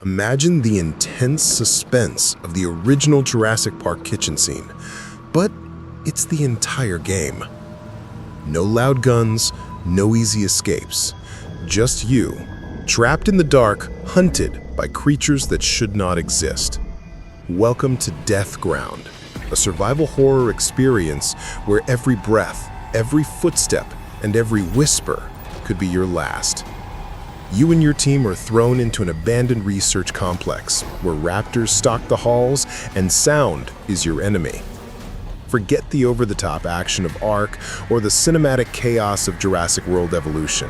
Imagine the intense suspense of the original Jurassic Park kitchen scene, but it's the entire game. No loud guns, no easy escapes. Just you, trapped in the dark, hunted by creatures that should not exist. Welcome to Deathground, a survival horror experience where every breath, every footstep, and every whisper could be your last. You and your team are thrown into an abandoned research complex where raptors stalk the halls and sound is your enemy. Forget the over-the-top action of ARK or the cinematic chaos of Jurassic World Evolution.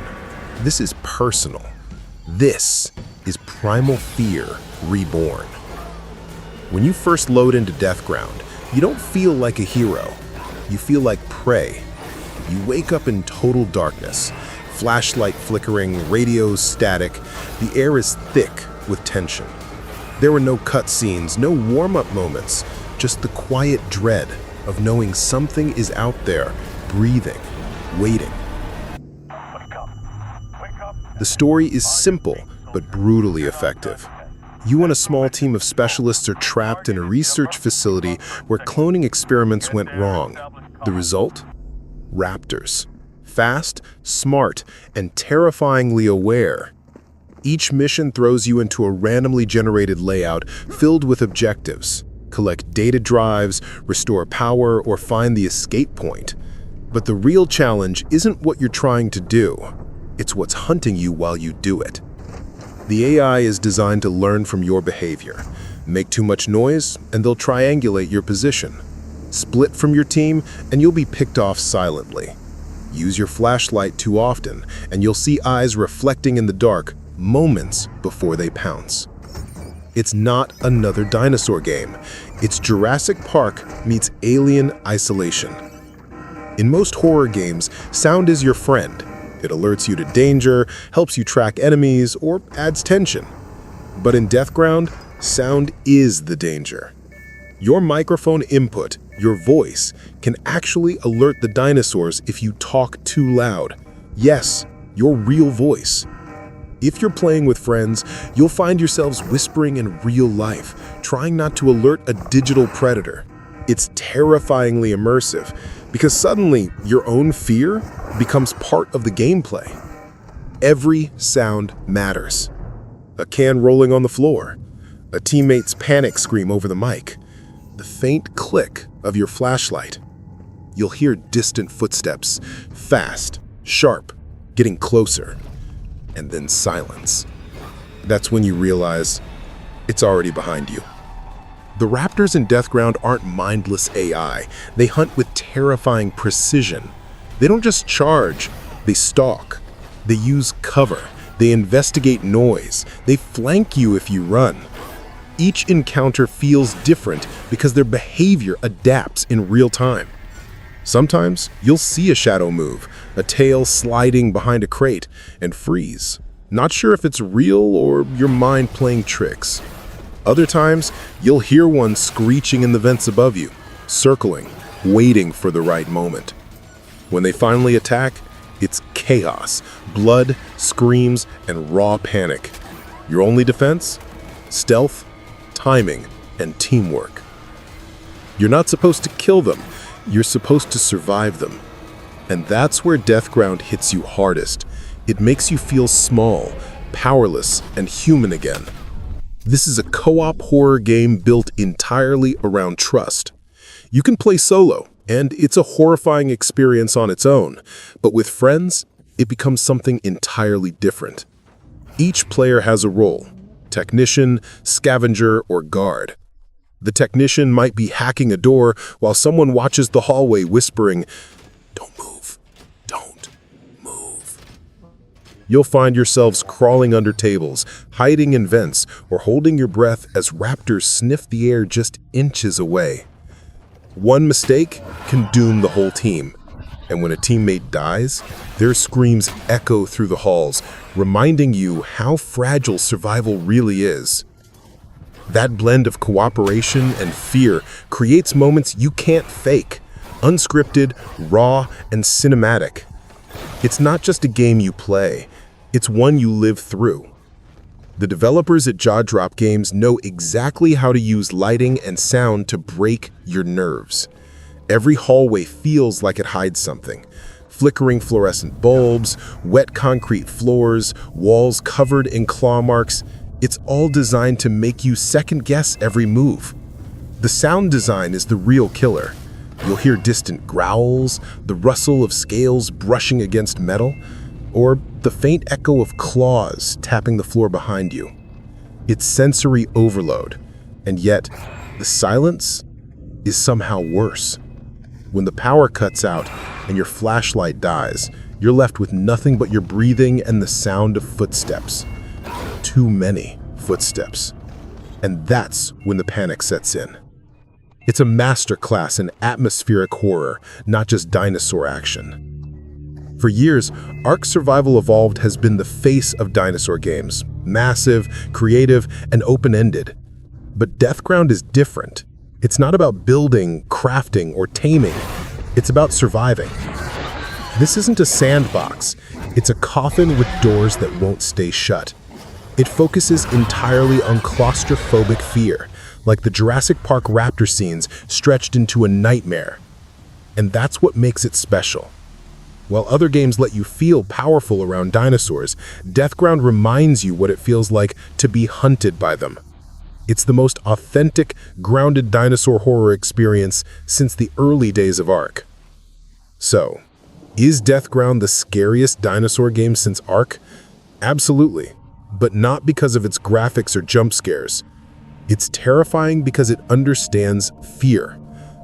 This is personal. This is primal fear reborn. When you first load into Deathground, you don't feel like a hero. You feel like prey. You wake up in total darkness. Flashlight flickering, radios static. The air is thick with tension. There were no cutscenes, no warm-up moments, just the quiet dread of knowing something is out there, breathing, waiting. The story is simple, but brutally effective. You and a small team of specialists are trapped in a research facility where cloning experiments went wrong. The result? Raptors. Fast, smart, and terrifyingly aware. Each mission throws you into a randomly generated layout filled with objectives. Collect data drives, restore power, or find the escape point. But the real challenge isn't what you're trying to do. It's what's hunting you while you do it. The AI is designed to learn from your behavior. Make too much noise, and they'll triangulate your position. Split from your team, and you'll be picked off silently. Use your flashlight too often, and you'll see eyes reflecting in the dark moments before they pounce. It's not another dinosaur game. It's Jurassic Park meets Alien Isolation. In most horror games, sound is your friend. It alerts you to danger, helps you track enemies, or adds tension. But in Deathground, sound is the danger. Your microphone input, your voice, can actually alert the dinosaurs if you talk too loud. Yes, your real voice. If you're playing with friends, you'll find yourselves whispering in real life, trying not to alert a digital predator. It's terrifyingly immersive, because suddenly your own fear becomes part of the gameplay. Every sound matters. A can rolling on the floor, a teammate's panic scream over the mic, the faint click of your flashlight. You'll hear distant footsteps, fast, sharp, getting closer, and then silence. That's when you realize it's already behind you. The raptors in Deathground aren't mindless AI. They hunt with terrifying precision. They don't just charge, they stalk. They use cover. They investigate noise. They flank you if you run. Each encounter feels different because their behavior adapts in real time. Sometimes you'll see a shadow move, a tail sliding behind a crate, and freeze, not sure if it's real or your mind playing tricks. Other times, you'll hear one screeching in the vents above you, circling, waiting for the right moment. When they finally attack, it's chaos, blood, screams, and raw panic. Your only defense? Stealth, timing, and teamwork. You're not supposed to kill them, you're supposed to survive them. And that's where Deathground hits you hardest. It makes you feel small, powerless, and human again. This is a co-op horror game built entirely around trust. You can play solo, and it's a horrifying experience on its own, but with friends, it becomes something entirely different. Each player has a role: technician, scavenger, or guard. The technician might be hacking a door while someone watches the hallway whispering, "Don't move, don't move." You'll find yourselves crawling under tables, hiding in vents, or holding your breath as raptors sniff the air just inches away. One mistake can doom the whole team. And when a teammate dies, their screams echo through the halls, reminding you how fragile survival really is. That blend of cooperation and fear creates moments you can't fake, unscripted, raw, and cinematic. It's not just a game you play, it's one you live through. The developers at Jaw Drop Games know exactly how to use lighting and sound to break your nerves. Every hallway feels like it hides something. Flickering fluorescent bulbs, wet concrete floors, walls covered in claw marks. It's all designed to make you second-guess every move. The sound design is the real killer. You'll hear distant growls, the rustle of scales brushing against metal, or the faint echo of claws tapping the floor behind you. It's sensory overload, and yet the silence is somehow worse. When the power cuts out and your flashlight dies, you're left with nothing but your breathing and the sound of footsteps. Too many footsteps. And that's when the panic sets in. It's a masterclass in atmospheric horror, not just dinosaur action. For years, ARK Survival Evolved has been the face of dinosaur games, massive, creative, and open-ended. But Deathground is different. It's not about building, crafting, or taming. It's about surviving. This isn't a sandbox. It's a coffin with doors that won't stay shut. It focuses entirely on claustrophobic fear, like the Jurassic Park raptor scenes stretched into a nightmare. And that's what makes it special. While other games let you feel powerful around dinosaurs, Deathground reminds you what it feels like to be hunted by them. It's the most authentic, grounded dinosaur horror experience since the early days of ARK. So, is Deathground the scariest dinosaur game since ARK? Absolutely, but not because of its graphics or jump scares. It's terrifying because it understands fear.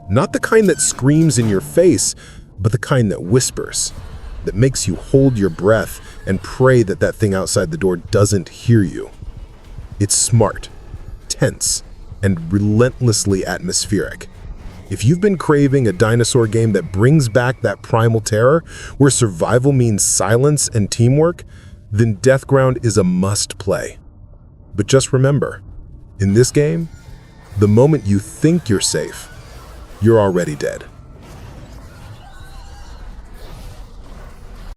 Not the kind that screams in your face, but the kind that whispers, that makes you hold your breath and pray that that thing outside the door doesn't hear you. It's smart, tense, and relentlessly atmospheric. If you've been craving a dinosaur game that brings back that primal terror, where survival means silence and teamwork, then Deathground is a must-play. But just remember, in this game, the moment you think you're safe, you're already dead.